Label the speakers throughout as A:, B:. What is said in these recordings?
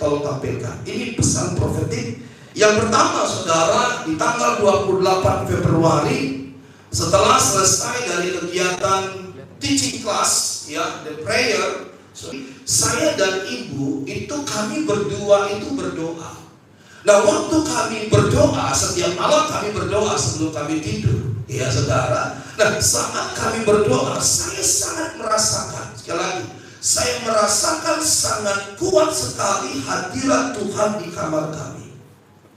A: tolong tampilkan. Ini pesan profetik. Yang pertama saudara, di tanggal 28 Februari, setelah selesai dari kegiatan teaching class, ya, the prayer, saya dan ibu itu kami berdua itu berdoa. Nah, waktu kami berdoa, setiap malam kami berdoa sebelum kami tidur, ya saudara. Nah, saat kami berdoa, saya sangat merasakan, sekali lagi, saya merasakan sangat kuat sekali hadirat Tuhan di kamar kami.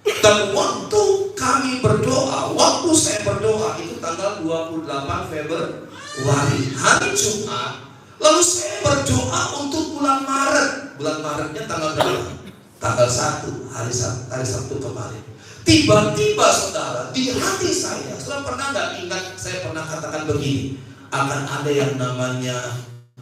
A: Dan waktu kami berdoa, waktu saya berdoa itu tanggal 28 Februari, hari Jumat. Lalu saya berdoa untuk bulan Maret. Bulan Maretnya tanggal berapa? Tanggal 1, hari Sabtu kemarin. Tiba-tiba saudara, di hati saya, saudara pernah nggak ingat saya pernah katakan begini, akan ada yang namanya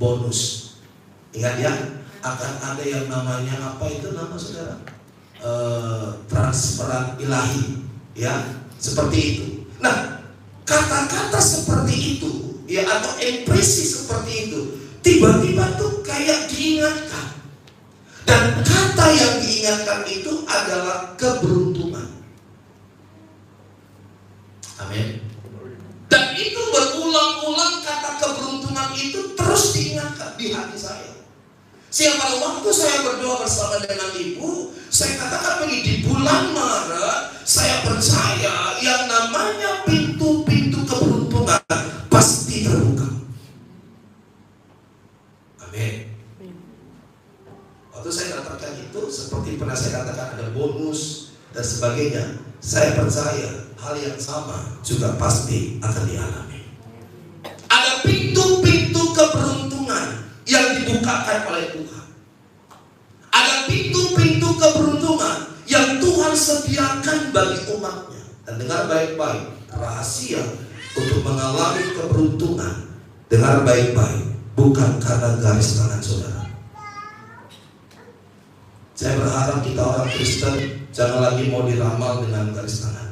A: bonus. Ingat ya, akan ada yang namanya apa itu nama saudara? Transferan ilahi, ya, seperti itu. Nah, kata-kata seperti itu, ya, atau impresi seperti itu, tiba-tiba tuh kayak diingatkan. Dan kata yang diingatkan itu adalah keberuntungan. Amin. Dan itu berulang-ulang, kata keberuntungan itu terus diingatkan di hati saya. Sehingga pada waktu saya berdoa bersama dengan ibu, saya katakan begini, di bulan Maret saya percaya yang namanya pintu-pintu keberuntungan pasti terbuka. Amin. Waktu saya katakan itu, seperti pernah saya katakan ada bonus dan sebagainya, saya percaya hal yang sama juga pasti akan dialami. Ada pintu-pintu keberuntungan yang dibukakan oleh Tuhan. Ada pintu-pintu keberuntungan yang Tuhan sediakan bagi umatnya. Dan dengar baik-baik, rahasia untuk mengalami keberuntungan, dengar baik-baik, bukan karena garis tangan saudara. Saya berharap kita orang Kristen jangan lagi mau diramal dengan garis tangan.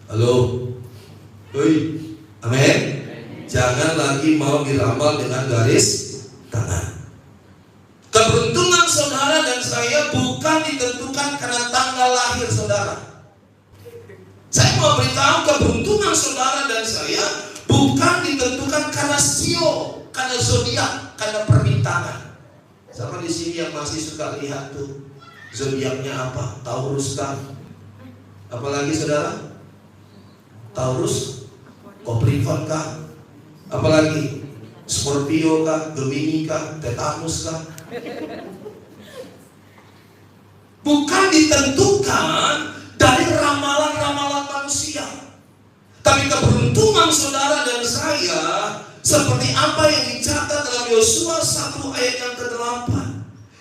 A: Halo? Hoi? Amin? Jangan lagi mau diramal dengan garis tangan. Keberuntungan saudara dan saya bukan ditentukan karena tanggal lahir saudara. Saya mau beritahu, keberuntungan saudara dan saya bukan ditentukan karena sio, karena zodiak, karena permintaan. Siapa di sini yang masih suka lihat tuh zodiaknya apa? Taurus kah? Apalagi saudara? Taurus, Capricorn kah? Apalagi Scorpio kah, Gemini kah, Tetanus kah? Bukan ditentukan dari ramalan-ramalan manusia, tapi keberuntungan saudara dan saya seperti apa yang dicatat dalam Yosua 1 ayat yang ke-8.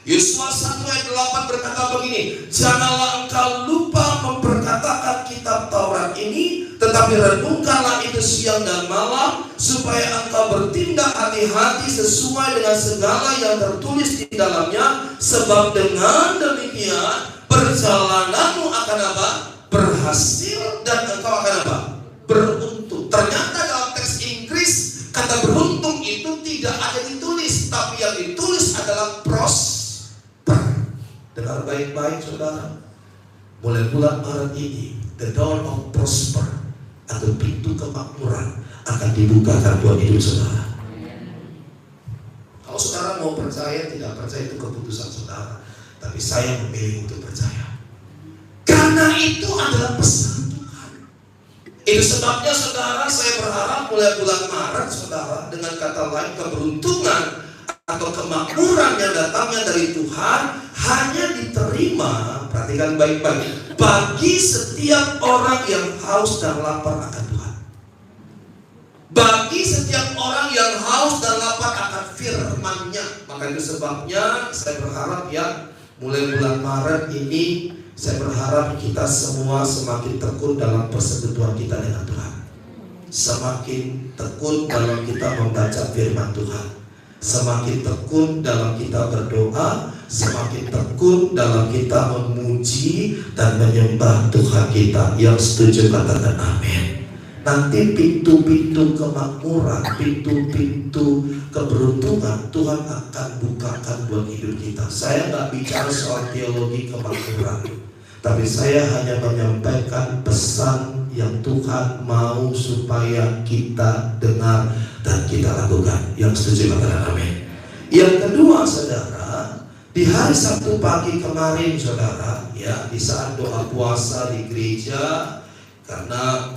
A: Yosua 1 ayat 8 berkata begini, janganlah engkau lupa memperkatakan kitab Taurat ini, tetapi renungkanlah itu siang dan malam, supaya engkau bertindak hati-hati sesuai dengan segala yang tertulis di dalamnya, sebab dengan demikian perjalananmu akan apa? Berhasil, dan engkau akan apa? Beruntung. Ternyata dalam teks Inggris kata beruntung itu tidak ada ditulis, tapi yang ditulis adalah prosper. Dengar baik-baik saudara, mulai bulan Maret ini the door of prosper atau pintu kemakmuran akan dibukakan buat hidup saudara. Kalau saudara mau percaya tidak percaya itu keputusan saudara, tapi saya memilih untuk percaya karena itu adalah pesan Tuhan. Itu sebabnya saudara, saya berharap mulai bulan Maret saudara, dengan kata lain keberuntungan atau kemakmuran yang datangnya dari Tuhan hanya diterima, perhatikan baik-baik, bagi setiap orang yang haus dan lapar akan Tuhan. Bagi setiap orang yang haus dan lapar akan firman-Nya. Maka itu sebabnya saya berharap ya, mulai bulan Maret ini saya berharap kita semua semakin tekun dalam persekutuan kita dengan Tuhan. Semakin tekun dalam kita membaca firman Tuhan. Semakin tekun dalam kita berdoa, semakin tekun dalam kita memuji dan menyembah Tuhan kita. Yang setuju katakan amin. nanti pintu-pintu kemakmuran, pintu-pintu keberuntungan Tuhan akan bukakan buat hidup kita. Saya nggak bicara soal teologi kemakmuran, tapi saya hanya menyampaikan pesan yang Tuhan mau supaya kita dengar dan kita lakukan. Yang setuju katakan amin. Yang kedua, saudara, di hari Sabtu pagi kemarin, saudara, ya, di saat doa puasa di gereja, karena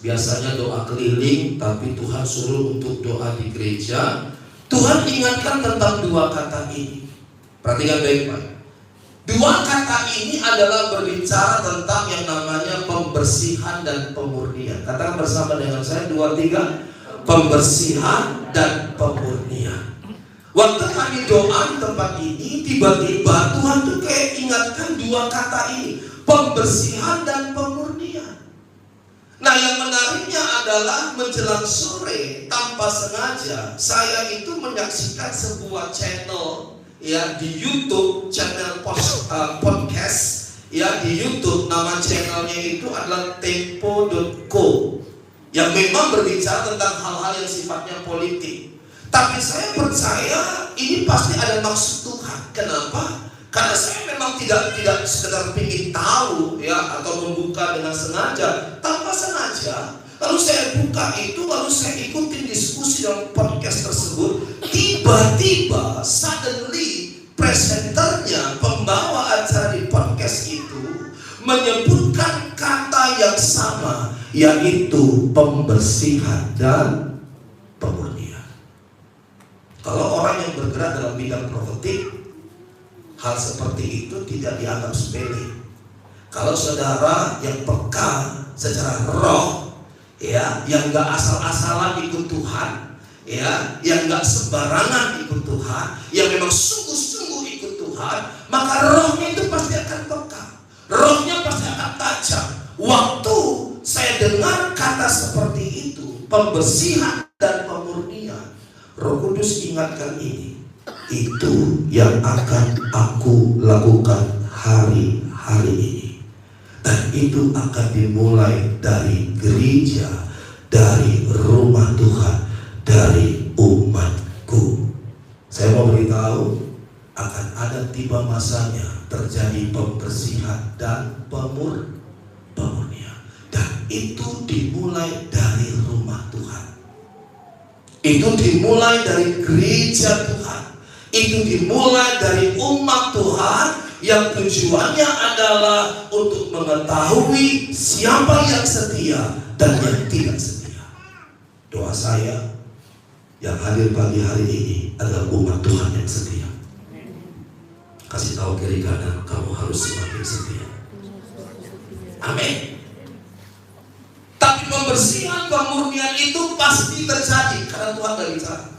A: biasanya doa keliling, tapi Tuhan suruh untuk doa di gereja. Tuhan ingatkan tentang dua kata ini. Perhatikan baik-baik. Dua kata ini adalah berbicara tentang yang namanya pembersihan dan pemurnian. Katakan bersama dengan saya, 2, 3. Pembersihan dan pemurnian. Waktu kami doa di tempat ini, tiba-tiba Tuhan tuh kayak ingatkan dua kata ini, pembersihan dan pemurnian. Nah, yang menariknya adalah menjelang sore, tanpa sengaja saya itu menyaksikan sebuah channel, ya, di YouTube, channel podcast, ya, di YouTube. Nama channelnya itu adalah tempo.co, yang memang berbicara tentang hal-hal yang sifatnya politik. Tapi saya percaya ini pasti ada maksud Tuhan. Kenapa? Karena saya memang tidak sekedar ingin tahu, ya, atau membuka dengan sengaja, tanpa sengaja. Lalu saya buka itu, lalu saya ikutin diskusi dalam podcast tersebut. Tiba-tiba, suddenly, presenternya, pembawa acara di podcast itu menyebutkan kata yang sama, yaitu pembersihan dan pemurnian. Kalau orang yang bergerak dalam bidang profetik, hal seperti itu tidak dianggap sepele. Kalau saudara yang peka secara roh, ya, yang gak asal-asalan ikut Tuhan, ya, yang gak sembarangan ikut Tuhan, yang memang sungguh-sungguh ikut Tuhan, maka rohnya itu pasti akan peka, rohnya pasti akan tajam. Waktu saya dengar kata seperti itu, pembersihan dan pemurnian, Roh Kudus ingatkan ini, itu yang akan aku lakukan hari-hari ini. Dan itu akan dimulai dari gereja, dari rumah Tuhan, dari umatku. Saya mau beritahu, akan ada tiba masanya terjadi pembersihan dan pemurnian. Dan itu dimulai dari rumah Tuhan. Itu dimulai dari gereja Tuhan. Itu dimulai dari umat Tuhan yang tujuannya adalah untuk mengetahui siapa yang setia dan yang tidak setia. Doa saya yang hadir pagi hari ini adalah umat Tuhan yang setia. Kasih tahu kiri kanan, kamu harus semakin setia. Amin. Tapi pembersihan, pemurnian itu pasti terjadi karena Tuhan berbicara.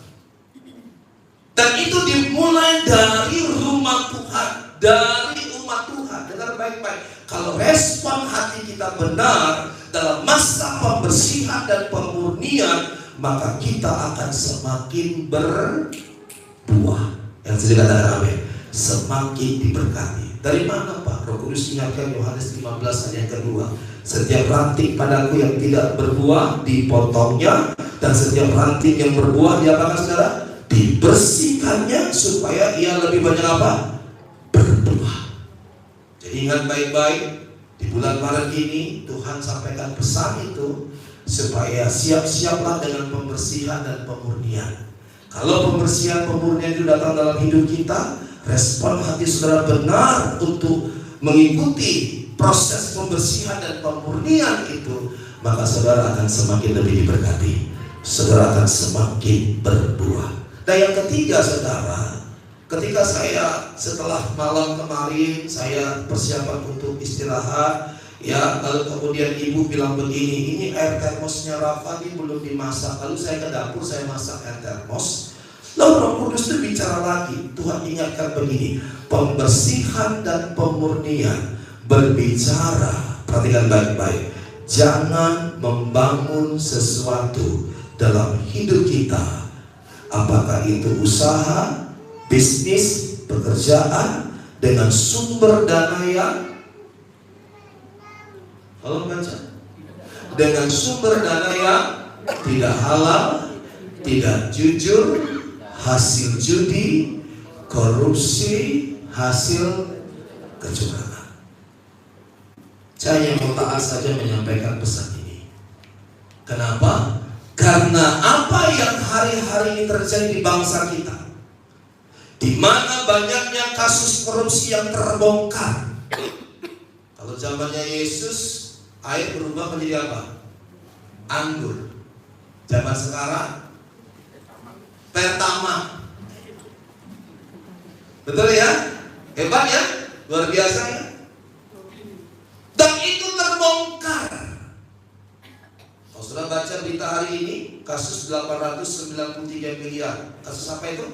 A: Dan itu dimulai dari rumah Tuhan, dari umat Tuhan. Dengar baik-baik. Kalau respon hati kita benar dalam masa pembersihan dan pemurnian, maka kita akan semakin berbuah. Yang sedih katakan amin. Semakin diberkati. Dari mana Pak? Roh Kudus ingatkan Yohanes 15 ayat yang kedua. Setiap ranting padaku yang tidak berbuah dipotongnya, dan setiap ranting yang berbuah diapakan saudara? Dibersihkannya supaya ia lebih banyak apa? Berbuah. Jadi ingat baik-baik, di bulan Maret ini Tuhan sampaikan pesan itu supaya siap-siaplah dengan pembersihan dan pemurnian. Kalau pembersihan pemurnian itu datang dalam hidup kita, respon hati saudara benar untuk mengikuti proses pembersihan dan pemurnian itu, maka saudara akan semakin lebih diberkati. Saudara akan semakin berbuah. Dan yang ketiga, saudara, ketika saya setelah malam kemarin saya persiapan untuk istirahat, ya, lalu kemudian ibu bilang begini, ini air termosnya Rafa ini belum dimasak. Lalu saya ke dapur, saya masak air termos. Lalu Roh Kudus itu bicara lagi. Tuhan ingatkan begini, pembersihan dan pemurnian berbicara, perhatikan baik-baik, jangan membangun sesuatu dalam hidup kita, apakah itu usaha, bisnis, pekerjaan, dengan sumber dana yang, kalau baca, dengan sumber dana yang tidak halal, tidak jujur, hasil judi, korupsi, hasil kecurangan. Saya yang mau taat saja menyampaikan pesan ini. Kenapa? Karena apa yang hari-hari ini terjadi di bangsa kita, di mana banyaknya kasus korupsi yang terbongkar. Kalau zamannya Yesus, air berubah menjadi apa? Anggur. Zaman sekarang, pertama. Betul ya? Hebat ya? Luar biasa ya? Dan itu terbongkar. Kalau sudah baca berita hari ini, kasus 893 miliar. Kasus apa itu?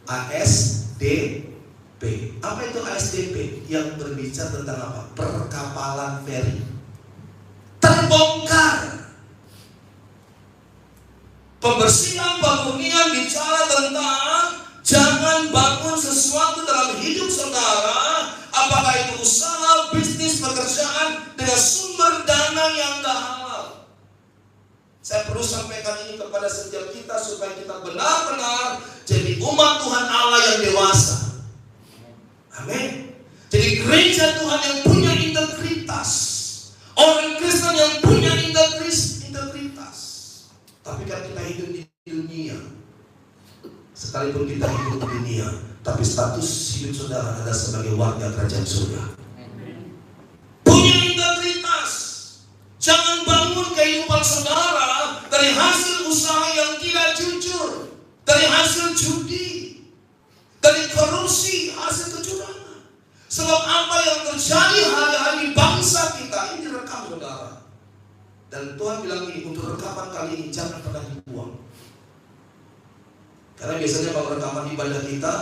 A: ASDP. Apa itu ASDP? Yang berbicara tentang apa? Perkapalan feri. Terbongkar. Pembersihan bangunan bicara tentang jangan bangun sesuatu dalam hidup saudara, apakah itu usaha, bisnis, pekerjaan, dengan sumber dana yang tidak halal. Saya perlu sampaikan ini kepada setiap kita supaya kita benar-benar jadi umat Tuhan Allah yang dewasa. Amin. Jadi gereja Tuhan yang punya integritas, orang Kristen yang punya integritas. Tapi kan kita hidup di dunia, sekalipun kita hidup di dunia, tapi status hidup saudara adalah sebagai warga kerajaan surga. Punya integritas. Jangan bangun kehidupan saudara dari hasil usaha yang tidak jujur, dari hasil judi, dari korupsi, hasil kecurangan. Sebab apa yang terjadi hari-hari di bangsa kita ini direkam saudara. Dan Tuhan bilang ini, untuk rekaman kali ini jangan pernah dibuang. Karena biasanya kalau rekaman ibadah kita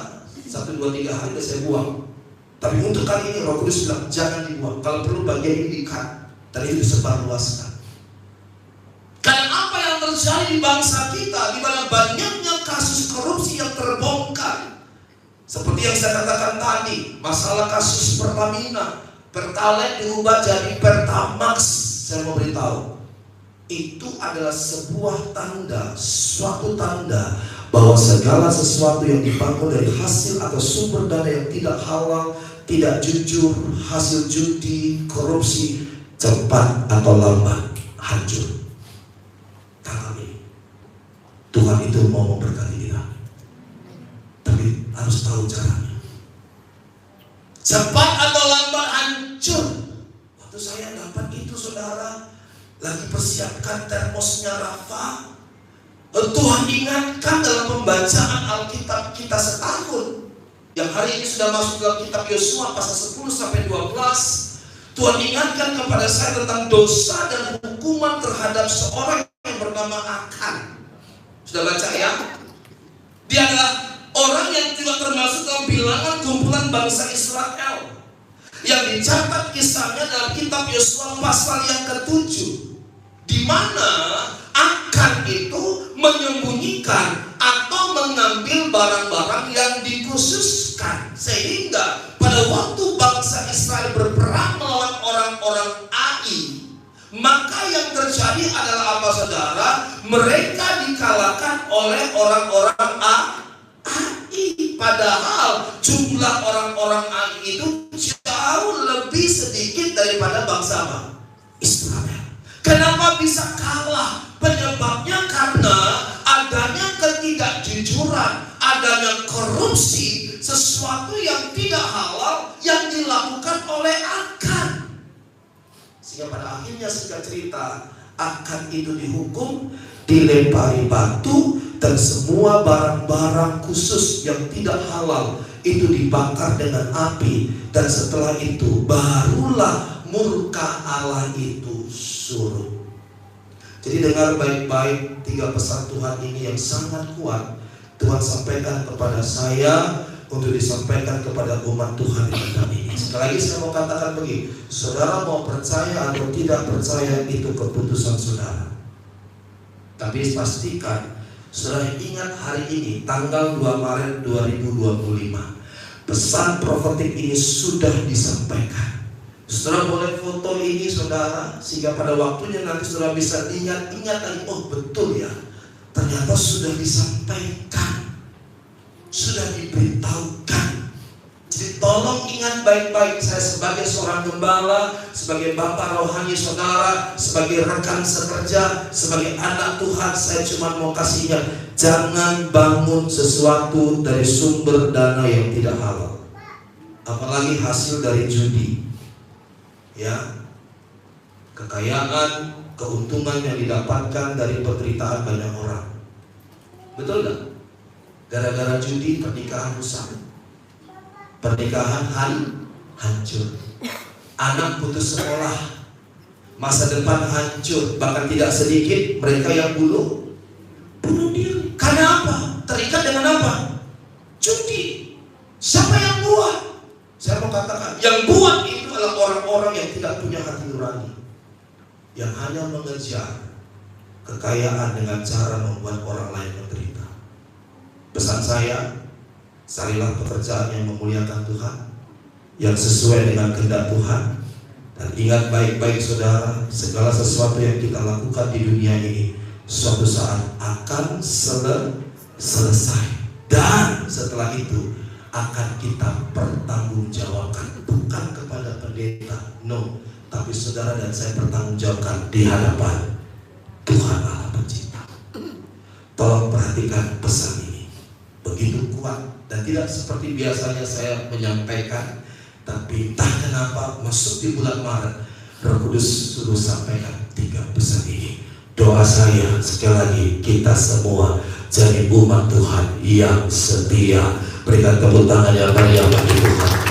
A: 1, 2, 3 hari udah saya buang. Tapi untuk kali ini Roh Kudus bilang jangan dibuang. Kalau perlu bagian ini di-cut dan itu disebarluaskan. Karena apa yang terjadi di bangsa kita, di mana banyaknya kasus korupsi yang terbongkar. Seperti yang saya katakan tadi, masalah kasus Pertamina, Pertalite diubah jadi Pertamax. Saya mau beritahu, itu adalah sebuah tanda, suatu tanda bahwa segala sesuatu yang dibangun dari hasil atau sumber dana yang tidak halal, tidak jujur, hasil judi, korupsi, cepat atau lambat hancur. Kami, Tuhan itu mau memberkati kita, tapi harus tahu caranya. Cepat atau lambat hancur. Waktu saya dapat itu saudara, lagi persiapkan termosnya Rafa, Tuhan ingatkan dalam pembacaan Alkitab kita setahun, yang hari ini sudah masuk dalam kitab Yosua pasal 10 sampai 12. Tuhan ingatkan kepada saya tentang dosa dan hukuman terhadap seorang yang bernama Akan. Sudah baca ya? Dia adalah orang yang juga termasuk dalam bilangan kumpulan bangsa Israel, yang dicatat kisahnya dalam kitab Yosua pasal yang ke-7, di mana Akan itu menyembunyikan atau mengambil barang-barang yang dikhususkan, sehingga pada waktu bangsa Israel berperang melawan orang-orang Ai, maka yang terjadi adalah apa saudara? Mereka dikalahkan oleh orang-orang Ai. Padahal jumlah orang-orang Ai itu jauh lebih sedikit daripada bangsa Israel. Kenapa bisa kalah? Penyebabnya karena adanya ketidakjujuran, adanya korupsi, sesuatu yang tidak halal yang dilakukan oleh Akan. Sehingga pada akhirnya singkat cerita, Akan itu dihukum, dilempari batu, dan semua barang-barang khusus yang tidak halal itu dibakar dengan api. Dan setelah itu barulah murka Allah itu surut. Jadi dengar baik-baik 3 pesan Tuhan ini yang sangat kuat. Tuhan sampaikan kepada saya untuk disampaikan kepada umat Tuhan di tempat ini. Sekali lagi saya mau katakan begini, saudara mau percaya atau tidak percaya itu keputusan saudara. Tapi pastikan saudara ingat hari ini tanggal 2 Maret 2025, pesan profetik ini sudah disampaikan. Saudara boleh foto ini saudara, sehingga pada waktunya nanti saudara bisa ingat lagi, oh betul ya, ternyata sudah disampaikan, sudah diberitahukan. Jadi tolong ingat baik-baik, saya sebagai seorang gembala, sebagai bapak rohani saudara, sebagai rekan sekerja, sebagai anak Tuhan, saya cuma mau kasih ingat, jangan bangun sesuatu dari sumber dana yang tidak halal, apalagi hasil dari judi. Ya, kekayaan, keuntungan yang didapatkan dari penderitaan banyak orang. Betul gak? Gara-gara judi pernikahan rusak, pernikahan hancur, anak putus sekolah, masa depan hancur. Bahkan tidak sedikit mereka yang bunuh diri. Karena apa? Terikat dengan apa? Judi. Siapa yang buat? Saya mau katakan, yang buat itu adalah orang-orang yang tidak punya hati nurani, yang hanya mengejar kekayaan dengan cara membuat orang lain menderita. Pesan saya, carilah pekerjaan yang memuliakan Tuhan, yang sesuai dengan kehendak Tuhan. Dan ingat baik-baik saudara, segala sesuatu yang kita lakukan di dunia ini suatu saat akan selesai. Dan setelah itu akan kita pertanggungjawabkan, bukan kepada pendeta, no, tapi saudara dan saya pertanggungjawabkan di hadapan Tuhan Allah Pencipta. Tolong perhatikan pesan ini, begitu kuat dan tidak seperti biasanya saya menyampaikan, tapi entah kenapa masuk di bulan Maret Roh Kudus suruh sampaikan 3 pesan ini. Doa saya sekali lagi, kita semua jadi umat Tuhan yang setia. Berikan tepuk tangan yang meriah bagi Tuhan.